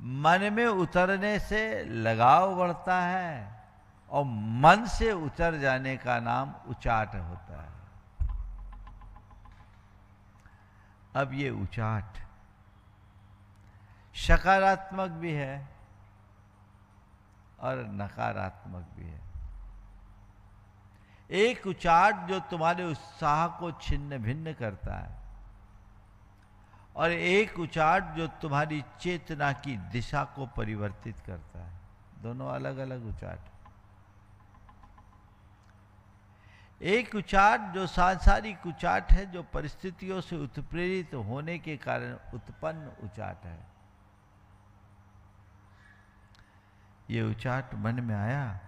मन में उतरने से लगाव बढ़ता है और मन से उतर जाने का नाम उचाट होता है। अब ये उचाट सकारात्मक भी है और नकारात्मक भी है। एक उचाट जो तुम्हारे उत्साह को छिन्न भिन्न करता है और एक उचाट जो तुम्हारी चेतना की दिशा को परिवर्तित करता है। दोनों अलग अलग उचाट। एक उचाट जो सांसारिक उचाट है, जो परिस्थितियों से उत्प्रेरित होने के कारण उत्पन्न उचाट है। ये उचाट मन में आया,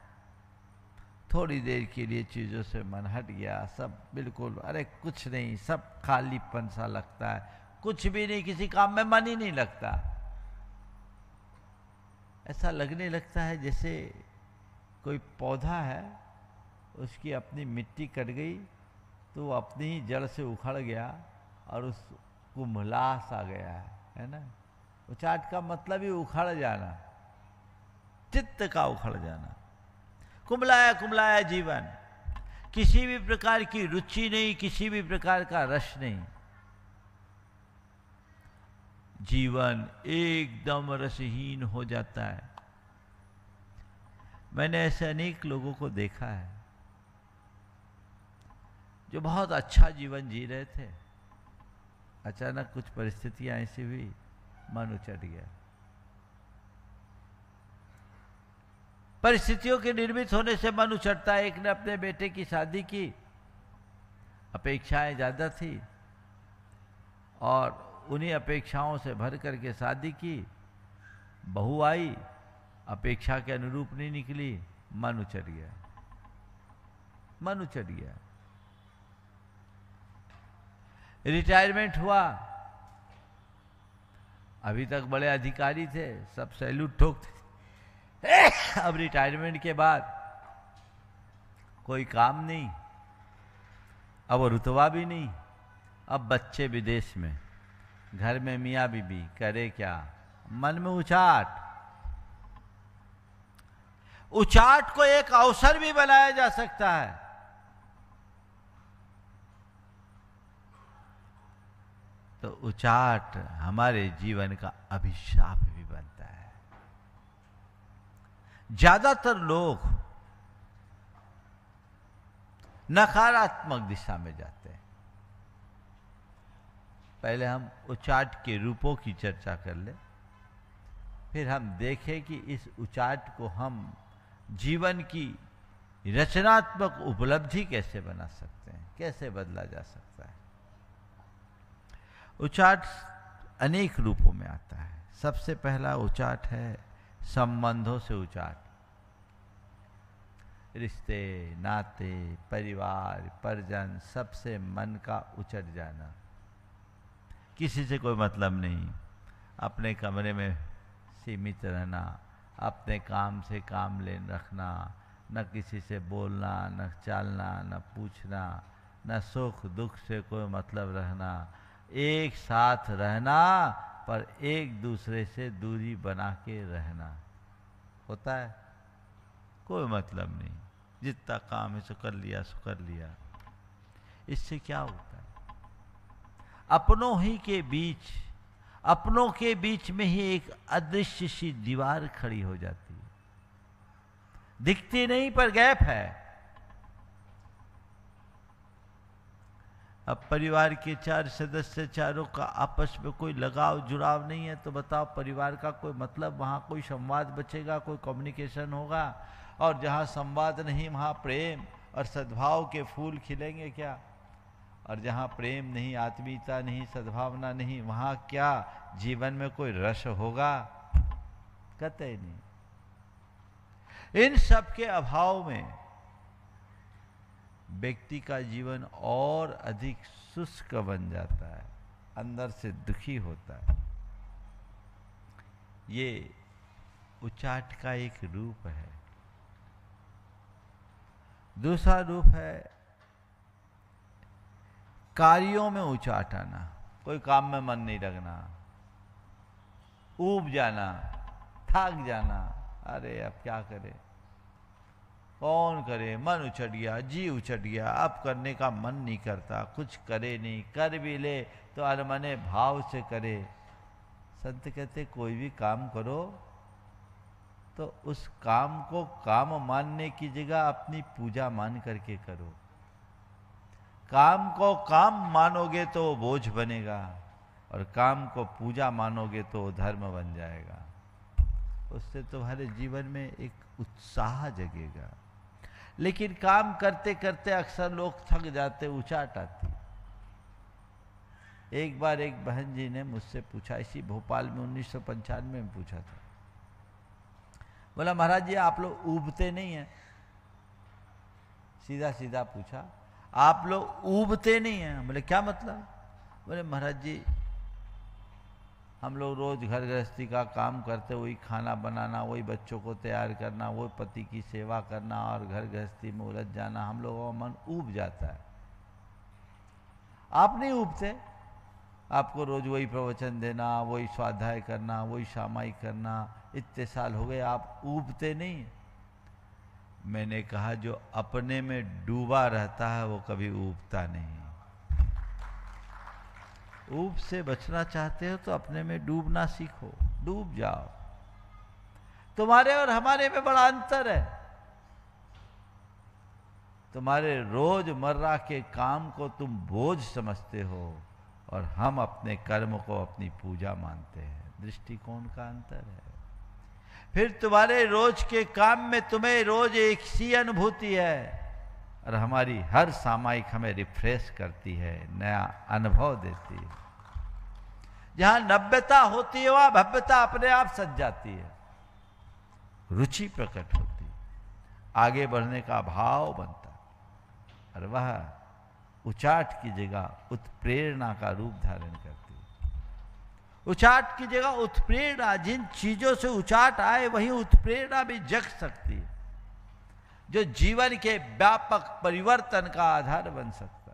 थोड़ी देर के लिए चीजों से मन हट गया, सब बिल्कुल अरे कुछ नहीं, सब खालीपन सा लगता है, कुछ भी नहीं, किसी काम में मन ही नहीं लगता। ऐसा लगने लगता है जैसे कोई पौधा है, उसकी अपनी मिट्टी कट गई तो वो अपनी ही जड़ से उखड़ गया और उसको मुलास आ गया है ना। उचाट का मतलब ही उखड़ जाना, चित्त का उखड़ जाना। कुमलाया कुमलाया जीवन, किसी भी प्रकार की रुचि नहीं, किसी भी प्रकार का रस नहीं। जीवन एकदम रसहीन हो जाता है। मैंने ऐसे अनेक लोगों को देखा है जो बहुत अच्छा जीवन जी रहे थे, अचानक कुछ परिस्थितियां ऐसी हुई, मन उचट गया। परिस्थितियों के निर्मित होने से मन उचटता है। एक ने अपने बेटे की शादी की, अपेक्षाएं ज्यादा थी और उन्हीं अपेक्षाओं से भर करके शादी की। बहू आई, अपेक्षा के अनुरूप नहीं निकली, मन उचट गया, मन उचट गया। रिटायरमेंट हुआ, अभी तक बड़े अधिकारी थे, सब सैल्यूट ठोकते, अब रिटायरमेंट के बाद कोई काम नहीं, अब रुतबा भी नहीं, अब बच्चे विदेश में, घर में मियाँ बीबी, करे क्या? मन में उचाट। उचाट को एक अवसर भी बनाया जा सकता है। तो उचाट हमारे जीवन का अभिशाप भी बनता है। ज्यादातर लोग नकारात्मक दिशा में जाते हैं। पहले हम उचाट के रूपों की चर्चा कर ले, फिर हम देखें कि इस उचाट को हम जीवन की रचनात्मक उपलब्धि कैसे बना सकते हैं, कैसे बदला जा सकता है। उचाट अनेक रूपों में आता है। सबसे पहला उचाट है संबंधों से उचाट। रिश्ते, नाते, परिवार, परिजन, सबसे मन का उचट जाना। किसी से कोई मतलब नहीं, अपने कमरे में सीमित रहना, अपने काम से काम ले रखना, न किसी से बोलना, न चालना, न पूछना, न सुख दुख से कोई मतलब रहना, एक साथ रहना पर एक दूसरे से दूरी बना के रहना। होता है? कोई मतलब नहीं, जितना काम है सो कर लिया, सो कर लिया। इससे क्या होता है? अपनों ही के बीच, अपनों के बीच में ही एक अदृश्य सी दीवार खड़ी हो जाती है। दिखती नहीं पर गैप है। अब परिवार के 4 सदस्य, चारों का आपस में कोई लगाव जुड़ाव नहीं है, तो बताओ परिवार का कोई मतलब, वहाँ कोई संवाद बचेगा, कोई कम्युनिकेशन होगा? और जहाँ संवाद नहीं वहाँ प्रेम और सद्भाव के फूल खिलेंगे क्या? और जहाँ प्रेम नहीं, आत्मीयता नहीं, सद्भावना नहीं, वहाँ क्या जीवन में कोई रस होगा? कतई नहीं। इन सब के अभाव में व्यक्ति का जीवन और अधिक शुष्क बन जाता है, अंदर से दुखी होता है। ये उचाट का एक रूप है। दूसरा रूप है कार्यों में उचाट आना। कोई काम में मन नहीं लगना, ऊब जाना, थक जाना, अरे अब क्या करे, कौन करे, मन उछट गया, जी उछट गया, अब करने का मन नहीं करता, कुछ करे नहीं, कर भी ले तो अनमने भाव से करे। संत कहते कोई भी काम करो तो उस काम को काम मानने की जगह अपनी पूजा मान करके करो। काम को काम मानोगे तो वो बोझ बनेगा, और काम को पूजा मानोगे तो वो धर्म बन जाएगा। उससे तुम्हारे जीवन में एक उत्साह जगेगा। लेकिन काम करते करते अक्सर लोग थक जाते, उचाट आती। एक बार एक बहन जी ने मुझसे पूछा, इसी भोपाल में 1995 में पूछा था, बोला महाराज जी आप लोग ऊबते नहीं हैं? सीधा सीधा पूछा, आप लोग ऊबते नहीं हैं? बोले क्या मतलब? बोले महाराज जी हम लोग रोज घर गृहस्थी का काम करते, वही खाना बनाना, वही बच्चों को तैयार करना, वही पति की सेवा करना और घर गृहस्थी में उलझ जाना, हम लोगों का मन ऊब जाता है। आप नहीं ऊबते? आपको रोज वही प्रवचन देना, वही स्वाध्याय करना, वही सामायिक करना, इतने साल हो गए, आप ऊबते नहीं? मैंने कहा जो अपने में डूबा रहता है वो कभी ऊबता नहीं। ऊब से बचना चाहते हो तो अपने में डूबना सीखो, डूब जाओ। तुम्हारे और हमारे में बड़ा अंतर है। तुम्हारे रोजमर्रा के काम को तुम बोझ समझते हो और हम अपने कर्म को अपनी पूजा मानते हैं। दृष्टिकोण का अंतर है। फिर तुम्हारे रोज के काम में तुम्हें रोज एक सी अनुभूति है और हमारी हर सामायिक हमें रिफ्रेश करती है, नया अनुभव देती है। जहां नव्यता होती है वहां भव्यता अपने आप सज जाती है, रुचि प्रकट होती है, आगे बढ़ने का भाव बनता है और वह उचाट की जगह उत्प्रेरणा का रूप धारण करती है। उचाट की जगह उत्प्रेरणा, जिन चीजों से उचाट आए वहीं उत्प्रेरणा भी जग सकती है, जो जीवन के व्यापक परिवर्तन का आधार बन सकती है।